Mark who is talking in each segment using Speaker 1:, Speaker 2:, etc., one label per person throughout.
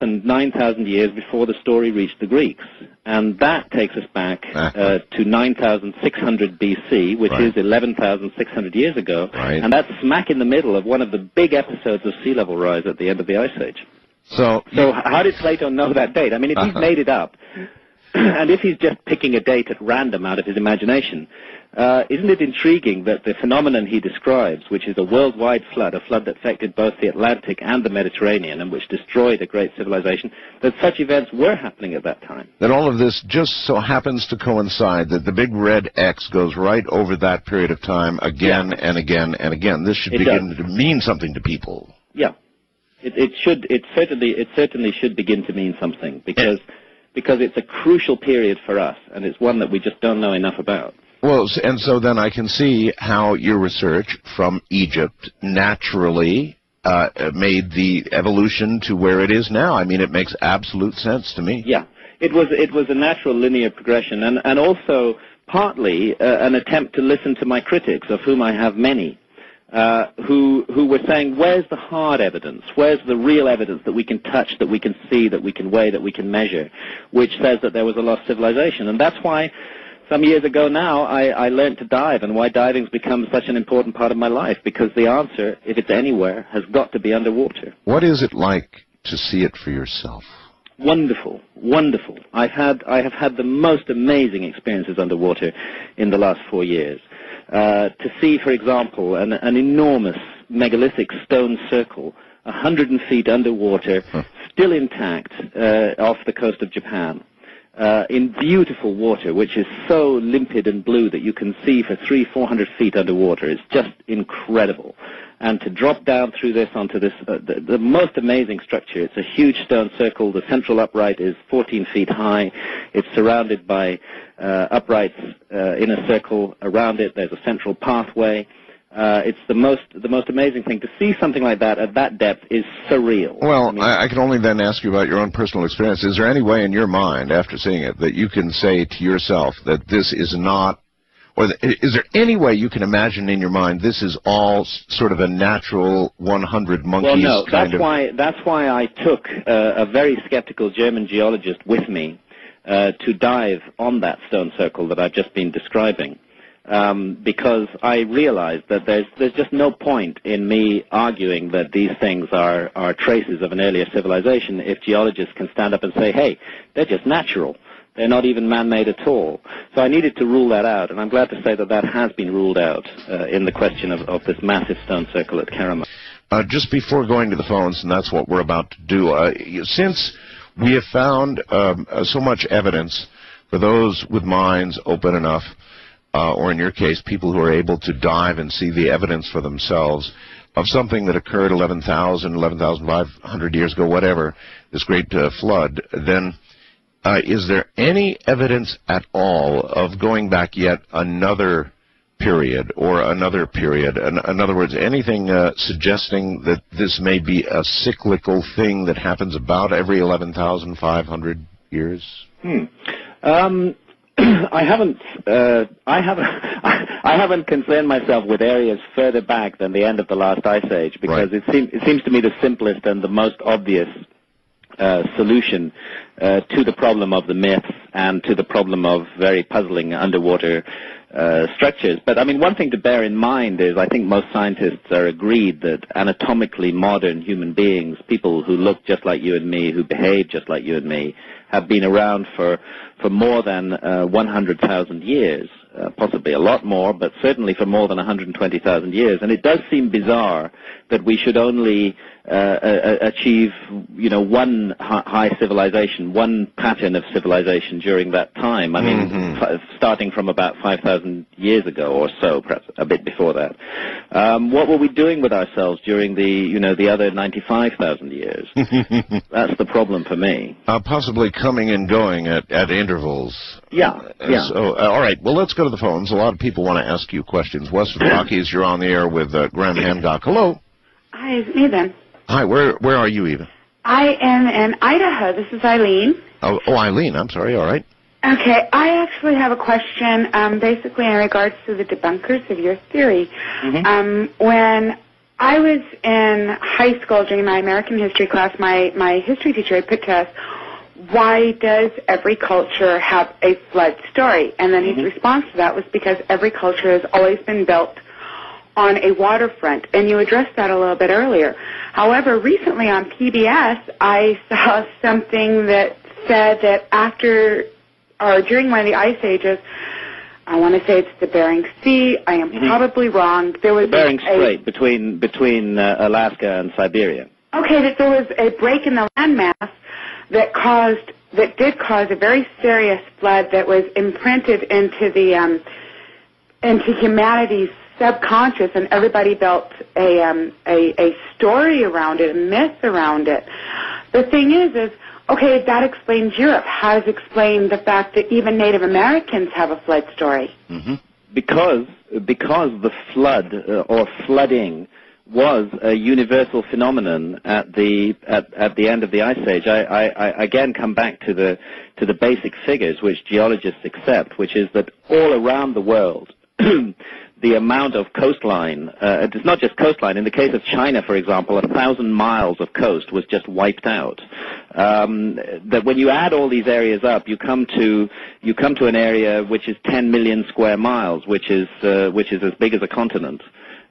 Speaker 1: happened 9,000 years before the story reached the Greeks. And that takes us back to 9,600 BC, which is 11,600 years ago.
Speaker 2: Right.
Speaker 1: And that's smack in the middle of one of the big episodes of sea level rise at the end of the Ice Age.
Speaker 2: So
Speaker 1: how did Plato know that date? I mean, if he's made it up, and if he's just picking a date at random out of his imagination, isn't it intriguing that the phenomenon he describes, which is a worldwide flood, a flood that affected both the Atlantic and the Mediterranean and which destroyed a great civilization, that such events were happening at that time?
Speaker 2: That all of this just so happens to coincide, that the big red X goes right over that period of time again and again and again. This should begin to mean something to people.
Speaker 1: Yeah. It certainly should begin to mean something, because it's a crucial period for us, and it's one that we just don't know enough about.
Speaker 2: Well, and so then I can see how your research from Egypt naturally made the evolution to where it is now. I mean, it makes absolute sense to me.
Speaker 1: Yeah, it was a natural linear progression, and also partly an attempt to listen to my critics, of whom I have many, who were saying, where's the hard evidence? Where's the real evidence that we can touch, that we can see, that we can weigh, that we can measure, which says that there was a lost civilization? And that's why some years ago now I learned to dive, and why diving's become such an important part of my life, because the answer, if it's anywhere, has got to be underwater.
Speaker 2: What is it like to see it for yourself?
Speaker 1: Wonderful, wonderful. I have had the most amazing experiences underwater in the last 4 years. To see, for example, an enormous megalithic stone circle, 100 feet underwater, still intact, off the coast of Japan, in beautiful water, which is so limpid and blue that you can see for 300-400 feet underwater. It's just incredible. And to drop down through this onto this, the most amazing structure. It's a huge stone circle. The central upright is 14 feet high. It's surrounded by uprights in a circle around it. There's a central pathway. It's the most amazing thing. To see something like that at that depth is surreal.
Speaker 2: Well, I can only then ask you about your own personal experience. Is there any way in your mind, after seeing it, that you can say to yourself that this is not, or is there any way you can imagine in your mind this is all sort of a natural 100 monkeys
Speaker 1: well, no,
Speaker 2: kind of...
Speaker 1: That's why I took a very skeptical German geologist with me to dive on that stone circle that I've just been describing. Because I realized that there's just no point in me arguing that these things are traces of an earlier civilization if geologists can stand up and say, hey, they're just natural. They're not even man-made at all. So I needed to rule that out, and I'm glad to say that that has been ruled out in the question of this massive stone circle at Karama.
Speaker 2: Just before going to the phones, and that's what we're about to do, since we have found so much evidence for those with minds open enough, or in your case, people who are able to dive and see the evidence for themselves of something that occurred 11,000, 11,500 years ago, whatever, this great flood, then is there any evidence at all of going back yet another period or another period? In other words, anything suggesting that this may be a cyclical thing that happens about every 11,500 years?
Speaker 1: I haven't concerned myself with areas further back than the end of the last ice age, because it seems to me the simplest and the most obvious solution to the problem of the myths and to the problem of very puzzling underwater structures. But I mean, one thing to bear in mind is I think most scientists are agreed that anatomically modern human beings, people who look just like you and me, who behave just like you and me, have been around for more than 100,000 years, possibly a lot more, but certainly for more than 120,000 years. And it does seem bizarre that we should only achieve, one high civilization, one pattern of civilization during that time. I mean, starting from about 5,000 years ago or so, perhaps a bit before that. What were we doing with ourselves during the other 95,000 years? That's the problem for me.
Speaker 2: Possibly coming and going at intervals.
Speaker 1: Yeah.
Speaker 2: So, all right. Well, let's go to the phones. A lot of people want to ask you questions. West of the Rockies, you're on the air with Graham Hancock. Hello.
Speaker 3: Hi, it's me then.
Speaker 2: Hi. Where are you, Eva?
Speaker 3: I am in Idaho. This is Eileen.
Speaker 2: Oh, Eileen. I'm sorry. All right.
Speaker 3: Okay. I actually have a question, basically in regards to the debunkers of your theory. When I was in high school during my American history class. My history teacher had put to us, why does every culture have a flood story? And then his response to that was because every culture has always been built on a waterfront. And you addressed that a little bit earlier. However, recently on PBS, I saw something that said that after or during one of the ice ages, I want to say it's the Bering Sea. I am probably wrong. There was
Speaker 1: the Bering Strait between Alaska and Siberia.
Speaker 3: Okay, that there was a break in the landmass that did cause a very serious flood that was imprinted into humanity's subconscious, and everybody built a story around it, a myth around it. The thing is okay, that explains Europe. How does it explain the fact that even Native Americans have a flood story?
Speaker 1: Because the flood or flooding was a universal phenomenon at the end of the Ice Age. I again come back to the basic figures which geologists accept, which is that all around the world, the amount of coastline, it's not just coastline. In the case of China, for example, 1,000 miles of coast was just wiped out. That when you add all these areas up, you come to an area which is 10 million square miles, which is as big as a continent.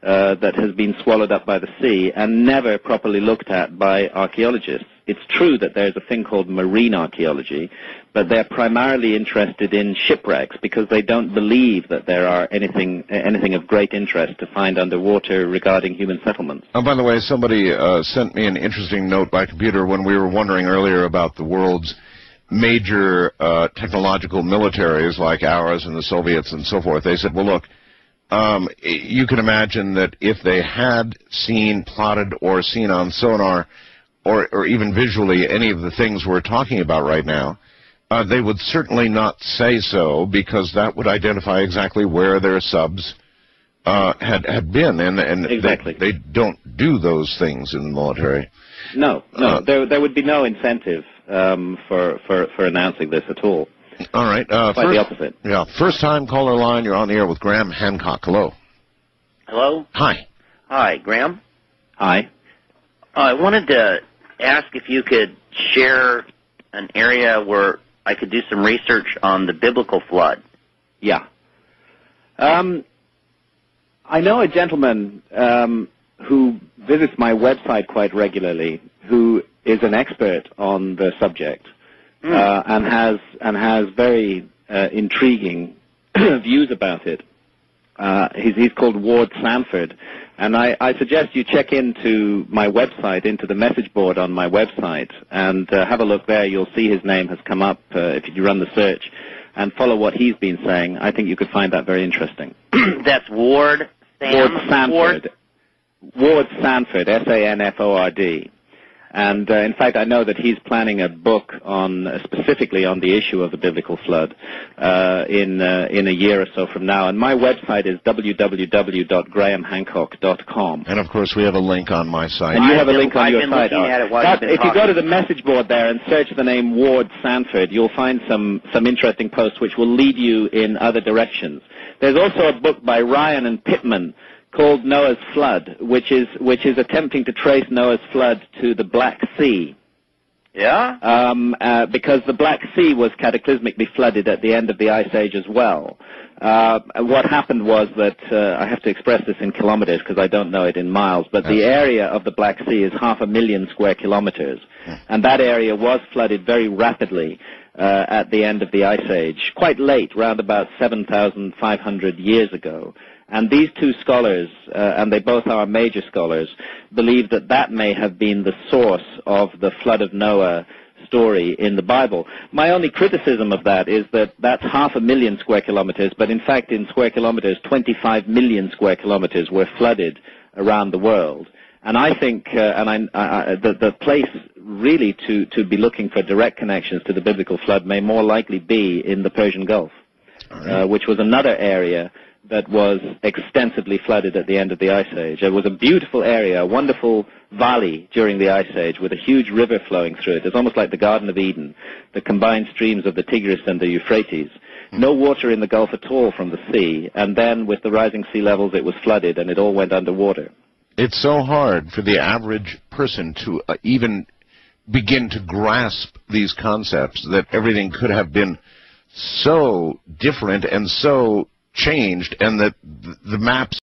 Speaker 1: That has been swallowed up by the sea and never properly looked at by archaeologists. It's true that there's a thing called marine archaeology, but they're primarily interested in shipwrecks because they don't believe that there are anything of great interest to find underwater regarding human settlements.
Speaker 2: Oh, by the way, somebody sent me an interesting note by computer when we were wondering earlier about the world's major technological militaries like ours and the Soviets and so forth. They said, well, look, you can imagine that if they had seen, plotted, or seen on sonar, or even visually any of the things we're talking about right now, they would certainly not say so because that would identify exactly where their subs had been, and
Speaker 1: exactly.
Speaker 2: They don't do those things in the military.
Speaker 1: No, there would be no incentive for announcing this at all.
Speaker 2: All right.
Speaker 1: Quite the opposite.
Speaker 2: Yeah. First-time caller line. You're on the air with Graham Hancock. Hello.
Speaker 4: Hello.
Speaker 2: Hi.
Speaker 4: Hi, Graham.
Speaker 1: Hi.
Speaker 4: I wanted to ask if you could share an area where I could do some research on the biblical flood.
Speaker 1: Yeah. I know a gentleman who visits my website quite regularly who is an expert on the subject. And has very intriguing views about it. He's called Ward Sanford, and I suggest you check into my website, into the message board on my website, and have a look there. You'll see his name has come up if you run the search, and follow what he's been saying. I think you could find that very interesting.
Speaker 4: That's Ward
Speaker 1: Sanford. Ward Sanford, S-A-N-F-O-R-D. And in fact, I know that he's planning a book specifically on the issue of the biblical flood in a year or so from now. And my website is www.grahamhancock.com.
Speaker 2: And of course, we have a link on my site.
Speaker 1: And you have a link on your site.
Speaker 4: If
Speaker 1: you go to the message board there and search the name Ward Sanford, you'll find some interesting posts which will lead you in other directions. There's also a book by Ryan and Pittman called Noah's Flood, which is attempting to trace Noah's flood to the Black Sea.
Speaker 4: Yeah?
Speaker 1: Because the Black Sea was cataclysmically flooded at the end of the Ice Age as well. What happened was that, I have to express this in kilometers because I don't know it in miles, but the area of the Black Sea is 500,000 square kilometers. And that area was flooded very rapidly at the end of the Ice Age, quite late, around about 7,500 years ago. And these two scholars, and they both are major scholars, believe that may have been the source of the flood of Noah story in the Bible. My only criticism of that is that that's 500,000 square kilometers, but in fact in square kilometers, 25 million square kilometers were flooded around the world. And I think the place really to be looking for direct connections to the biblical flood may more likely be in the Persian Gulf, which was another area that was extensively flooded at the end of the Ice Age. It was a beautiful area, a wonderful valley during the Ice Age with a huge river flowing through it. It's almost like the Garden of Eden, the combined streams of the Tigris and the Euphrates. No water in the Gulf at all from the sea, and then with the rising sea levels it was flooded and it all went underwater.
Speaker 2: It's so hard for the average person to even begin to grasp these concepts, that everything could have been so different and so changed, and that the maps